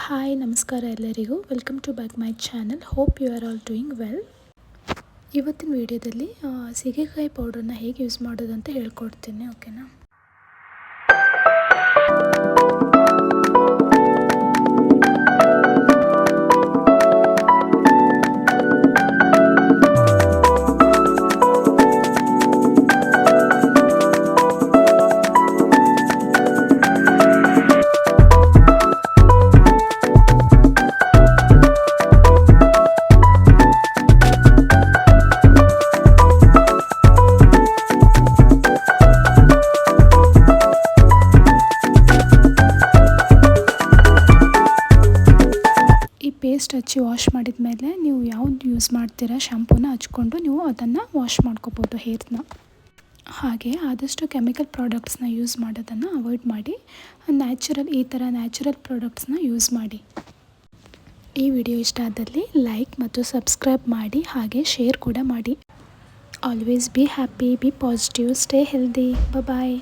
Hi ನಮಸ್ಕಾರ ಎಲ್ಲರಿಗೂ welcome to back my channel. Hope you are all doing well. ಇವತ್ತಿನ ವಿಡಿಯೋದಲ್ಲಿ ಸೀಗೆಕಾಯಿ ಪೌಡರ್ನ ಹೇಗೆ ಯೂಸ್ ಮಾಡೋದು ಅಂತ ಹೇಳ್ಕೊಡ್ತೀನಿ. ಓಕೆನಾ? ಪೇಸ್ಟ್ ಹಚ್ಚಿ ವಾಶ್ ಮಾಡಿದ ಮೇಲೆ ನೀವು ಯಾವ್ದು ಯೂಸ್ ಮಾಡ್ತೀರಾ ಶಾಂಪೂನ ಹಚ್ಕೊಂಡು ನೀವು ಅದನ್ನು ವಾಶ್ ಮಾಡ್ಕೋಬೋದು ಹೇರ್ನ. ಹಾಗೆ ಆದಷ್ಟು ಕೆಮಿಕಲ್ ಪ್ರಾಡಕ್ಟ್ಸ್ನ ಯೂಸ್ ಮಾಡೋದನ್ನು ಅವಾಯ್ಡ್ ಮಾಡಿ ಈ ಥರ ನ್ಯಾಚುರಲ್ ಪ್ರಾಡಕ್ಟ್ಸ್ನ ಯೂಸ್ ಮಾಡಿ. ಈ ವಿಡಿಯೋ ಇಷ್ಟ ಆದಲ್ಲಿ ಲೈಕ್ ಮತ್ತು ಸಬ್ಸ್ಕ್ರೈಬ್ ಮಾಡಿ, ಹಾಗೆ ಶೇರ್ ಕೂಡ ಮಾಡಿ. Always be happy, be positive, stay healthy. Bye.